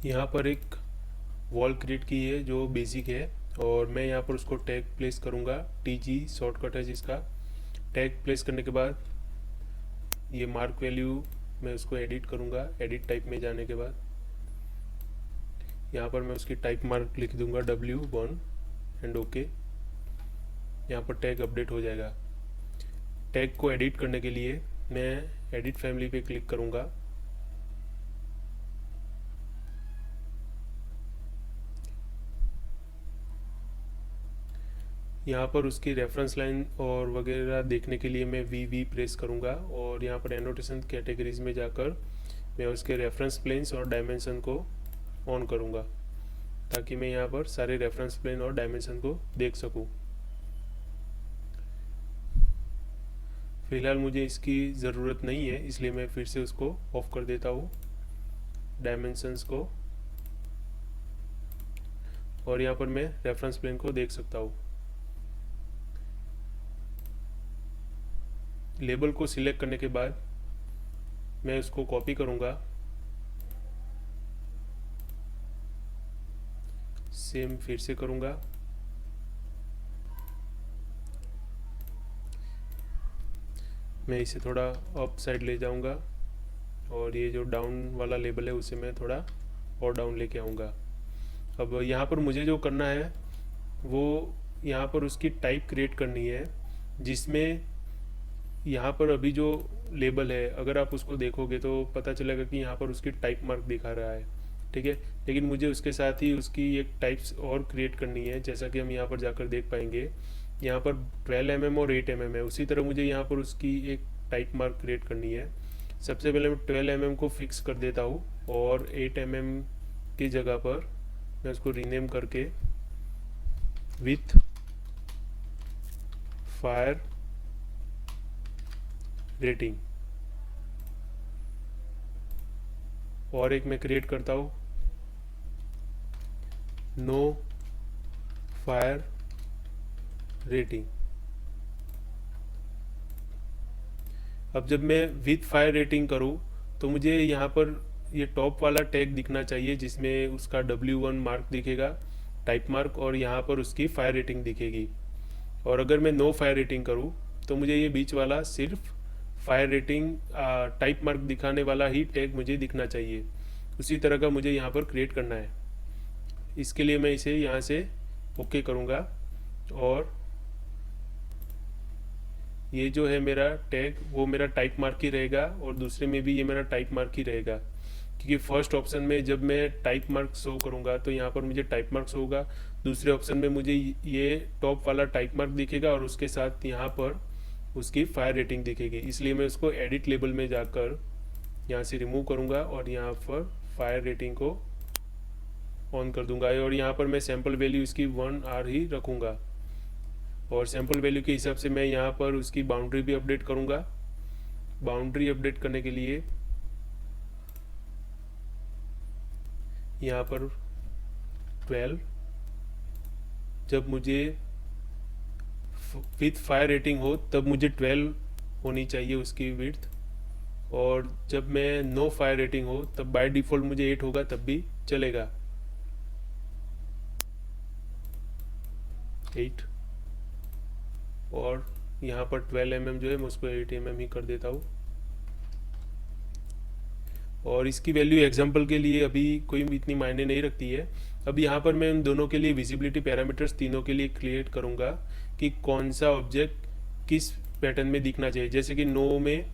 यहाँ पर एक वॉल क्रिएट की है जो बेसिक है, और मैं यहाँ पर उसको टैग प्लेस करूँगा। TG शॉर्टकट है जिसका। टैग प्लेस करने के बाद ये मार्क वैल्यू मैं उसको एडिट करूँगा। एडिट टाइप में जाने के बाद यहाँ पर मैं उसकी टाइप मार्क लिख दूँगा W1 एंड ओके। यहाँ पर टैग अपडेट हो जाएगा। टैग को एडिट करने के लिए मैं एडिट फैमिली पे क्लिक करूँगा। यहाँ पर उसकी रेफरेंस लाइन और वगैरह देखने के लिए मैं वी प्रेस करूँगा, और यहाँ पर एनोटेशन कैटेगरीज में जाकर मैं उसके रेफरेंस प्लेन्स और डायमेंशन को ऑन करूँगा, ताकि मैं यहाँ पर सारे रेफरेंस प्लेन और डायमेंशन को देख सकूँ। फ़िलहाल मुझे इसकी ज़रूरत नहीं है, इसलिए मैं फिर से उसको ऑफ कर देता हूँ, डायमेंशंस को, और यहाँ पर मैं रेफरेंस प्लेन को देख सकता हूँ। लेबल को सिलेक्ट करने के बाद मैं उसको कॉपी करूँगा, सेम फिर से करूँगा, मैं इसे थोड़ा अप साइड ले जाऊँगा, और ये जो डाउन वाला लेबल है उसे मैं थोड़ा और डाउन लेके आऊँगा। अब यहाँ पर मुझे जो करना है वो यहाँ पर उसकी टाइप क्रिएट करनी है, जिसमें यहाँ पर अभी जो लेबल है अगर आप उसको देखोगे तो पता चलेगा कि यहाँ पर उसकी टाइप मार्क दिखा रहा है, ठीक है। लेकिन मुझे उसके साथ ही उसकी एक टाइप्स और क्रिएट करनी है, जैसा कि हम यहाँ पर जाकर देख पाएंगे। यहाँ पर 12 mm और 8 mm है, उसी तरह मुझे यहाँ पर उसकी एक टाइप मार्क क्रिएट करनी है। सबसे पहले मैं 12 mm को फिक्स कर देता हूँ, और 8 mm की जगह पर मैं उसको रीनेम करके विथ फायर रेटिंग, और एक मैं क्रिएट करता हूँ नो फायर रेटिंग। अब जब मैं विथ फायर रेटिंग करूँ तो मुझे यहाँ पर ये टॉप वाला टैग दिखना चाहिए, जिसमें उसका W1 मार्क दिखेगा, टाइप मार्क, और यहाँ पर उसकी फायर रेटिंग दिखेगी। और अगर मैं नो फायर रेटिंग करूँ तो मुझे ये बीच वाला सिर्फ फायर रेटिंग टाइप मार्क दिखाने वाला ही टैग मुझे दिखना चाहिए। उसी तरह का मुझे यहाँ पर क्रिएट करना है। इसके लिए मैं इसे यहाँ से ओके करूँगा, और ये जो है मेरा टैग वो मेरा टाइप मार्क ही रहेगा, और दूसरे में भी ये मेरा टाइप मार्क ही रहेगा, क्योंकि फर्स्ट ऑप्शन में जब मैं टाइप मार्क शो करूँगा तो यहाँ पर मुझे टाइप मार्क शो होगा। दूसरे ऑप्शन में मुझे ये टॉप वाला टाइप मार्क दिखेगा, और उसके साथ यहाँ पर उसकी फायर रेटिंग दिखेगी। इसलिए मैं उसको एडिट लेबल में जाकर यहाँ से रिमूव करूँगा, और यहाँ पर फायर रेटिंग को ऑन कर दूंगा, और यहाँ पर मैं सैम्पल वैल्यू इसकी 1R ही रखूँगा। और सैम्पल वैल्यू के हिसाब से मैं यहाँ पर उसकी बाउंड्री भी अपडेट करूँगा। बाउंड्री अपडेट करने के लिए यहाँ पर 12, जब मुझे विथ फायर रेटिंग हो तब मुझे 12 होनी चाहिए उसकी विड्थ, और जब मैं नो फायर रेटिंग हो तब बाय डिफ़ॉल्ट मुझे 8 होगा, तब भी चलेगा 8। और यहाँ पर 12 mm जो है मैं उसको 8 mm ही कर देता हूँ। और इसकी वैल्यू एग्जांपल के लिए अभी कोई इतनी मायने नहीं रखती है। अब यहाँ पर मैं उन दोनों के लिए विजिबिलिटी पैरामीटर्स तीनों के लिए क्रिएट करूँगा कि कौन सा ऑब्जेक्ट किस पैटर्न में दिखना चाहिए। जैसे कि नो में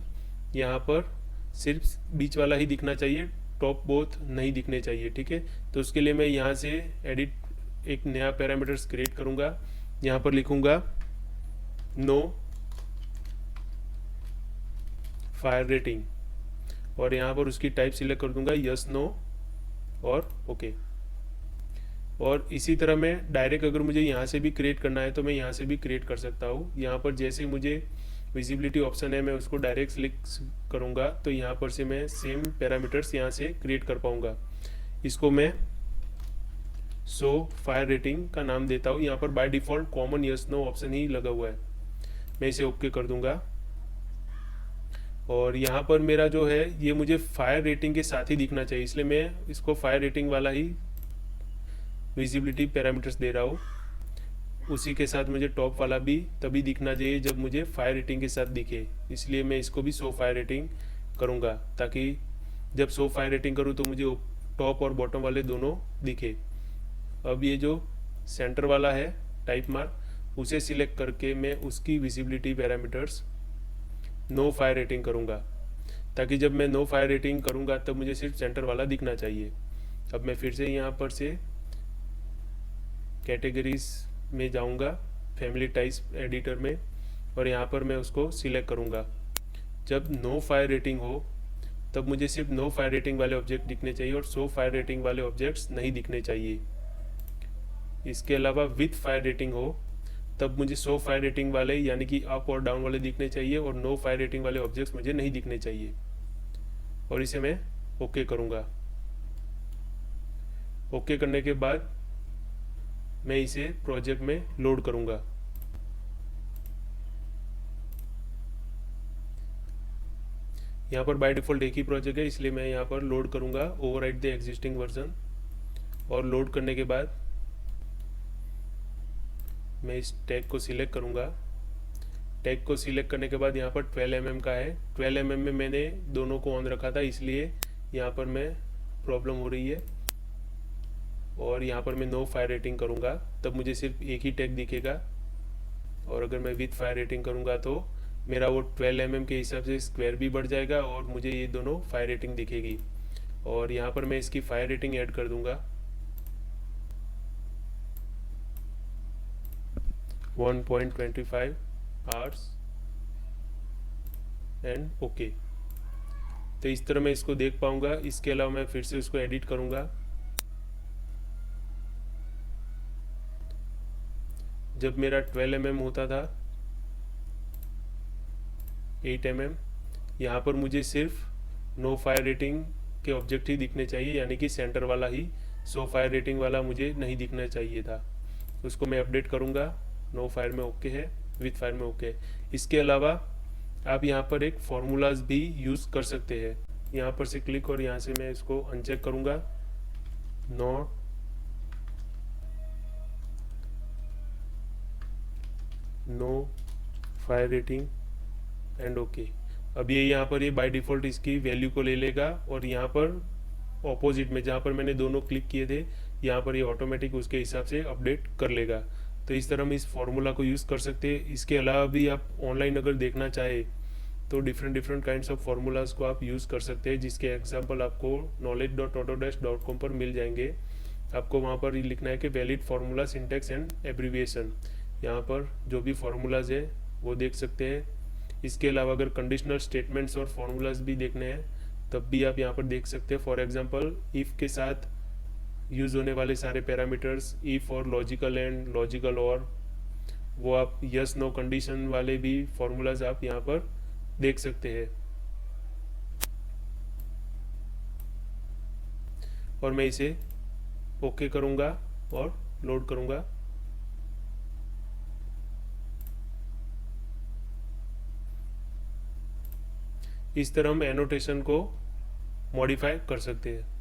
यहाँ पर सिर्फ बीच वाला ही दिखना चाहिए, टॉप बोथ नहीं दिखने चाहिए, ठीक है। तो उसके लिए मैं यहाँ से एडिट एक नया पैरामीटर्स क्रिएट करूँगा। यहाँ पर लिखूँगा नो फायर रेटिंग, और यहाँ पर उसकी टाइप सिलेक्ट कर दूंगा यस नो और ओके। और इसी तरह मैं डायरेक्ट अगर मुझे यहाँ से भी क्रिएट करना है तो मैं यहाँ से भी क्रिएट कर सकता हूँ। यहाँ पर जैसे मुझे विजिबिलिटी ऑप्शन है मैं उसको डायरेक्ट सिलेक्ट करूँगा तो यहाँ पर से मैं सेम पैरामीटर्स यहाँ से क्रिएट कर पाऊँगा। इसको मैं सो फायर रेटिंग का नाम देता हूँ। यहाँ पर by default common yes no option ही लगा हुआ है, मैं इसे ओके कर दूंगा। और यहाँ पर मेरा जो है ये मुझे फायर रेटिंग के साथ ही दिखना चाहिए, इसलिए मैं इसको फायर रेटिंग वाला ही विजिबिलिटी पैरामीटर्स दे रहा हूँ। उसी के साथ मुझे टॉप वाला भी तभी दिखना चाहिए जब मुझे फायर रेटिंग के साथ दिखे, इसलिए मैं इसको भी शो फायर रेटिंग करूँगा, ताकि जब शो फायर रेटिंग करूँ तो मुझे टॉप और बॉटम वाले दोनों दिखे। अब ये जो सेंटर वाला है टाइप मार्क, उसे सिलेक्ट करके मैं उसकी विजिबिलिटी पैरामीटर्स नो फायर रेटिंग करूँगा, ताकि जब मैं नो फायर रेटिंग करूँगा तब मुझे सिर्फ सेंटर वाला दिखना चाहिए। अब मैं फिर से यहाँ पर से कैटेगरीज में जाऊँगा, फैमिली टाइप्स एडिटर में, और यहाँ पर मैं उसको सिलेक्ट करूँगा। जब नो फायर रेटिंग हो तब मुझे सिर्फ नो फायर रेटिंग वाले ऑब्जेक्ट दिखने चाहिए और शो फायर रेटिंग वाले ऑब्जेक्ट्स नहीं दिखने चाहिए। इसके अलावा विथ फायर रेटिंग हो तब मुझे शो फायर रेटिंग वाले यानी कि अप और डाउन वाले दिखने चाहिए और नो फायर रेटिंग वाले ऑब्जेक्ट्स मुझे नहीं दिखने चाहिए। और इसे मैं ओके करूँगा। ओके करने के बाद मैं इसे प्रोजेक्ट में लोड करूँगा। यहाँ पर बाय डिफ़ॉल्ट एक ही प्रोजेक्ट है, इसलिए मैं यहाँ पर लोड करूँगा ओवरराइट द एग्जिस्टिंग वर्जन। और लोड करने के बाद मैं इस टैग को सिलेक्ट करूँगा। टैग को सिलेक्ट करने के बाद यहाँ पर 12 mm का है। 12 mm में मैंने दोनों को ऑन रखा था, इसलिए यहाँ पर मैं प्रॉब्लम हो रही है। और यहाँ पर मैं नो फायर रेटिंग करूँगा तब मुझे सिर्फ एक ही टैग दिखेगा। और अगर मैं विथ फायर रेटिंग करूँगा तो मेरा वो 12 mm के हिसाब से स्क्वायर भी बढ़ जाएगा और मुझे ये दोनों फायर रेटिंग दिखेगी। और यहाँ पर मैं इसकी फायर रेटिंग ऐड कर दूँगा 1.25 आवर्स एंड ओके। तो इस तरह मैं इसको देख पाऊँगा। इसके अलावा मैं फिर से उसको एडिट करूँगा। जब मेरा 12 mm होता था 8 mm, यहाँ पर मुझे सिर्फ नो फायर रेटिंग के ऑब्जेक्ट ही दिखने चाहिए, यानी कि सेंटर वाला ही, शो फायर रेटिंग वाला मुझे नहीं दिखना चाहिए था। उसको मैं अपडेट करूँगा। नो फायर में ओके है, विथ फायर में ओके है। इसके अलावा आप यहाँ पर एक फार्मूलाज भी यूज़ कर सकते हैं। यहाँ पर से क्लिक और यहाँ से मैं इसको अनचेक करूँगा, not know fire rating and okay. अब ये यहाँ पर ये बाय डिफ़ॉल्ट इसकी वैल्यू को ले लेगा और यहाँ पर ऑपोजिट में जहाँ पर मैंने दोनों क्लिक किए थे यहाँ पर ये ऑटोमेटिक उसके हिसाब से अपडेट कर लेगा। तो इस तरह हम इस फॉर्मूला को यूज़ कर सकते हैं। इसके अलावा भी आप ऑनलाइन अगर देखना चाहे तो डिफरेंट काइंड्स ऑफ फार्मूलाज को आप यूज़ कर सकते हैं, जिसके एग्जांपल आपको knowledge.autodesk.com पर मिल जाएंगे। आपको वहाँ पर लिखना है कि valid formula syntax and abbreviation. यहाँ पर जो भी फार्मूलाज है वो देख सकते हैं। इसके अलावा अगर कंडीशनल स्टेटमेंट्स और फार्मूलाज भी देखने हैं तब भी आप यहाँ पर देख सकते हैं। फॉर एग्जांपल इफ़ के साथ यूज़ होने वाले सारे पैरामीटर्स, इफ़ और लॉजिकल एंड, लॉजिकल और, वो आप यस नो कंडीशन वाले भी फार्मूलाज आप यहाँ पर देख सकते हैं। और मैं इसे ओके करूँगा और लोड करूँगा। इस तरह हम एनोटेशन को मॉडिफाई कर सकते हैं।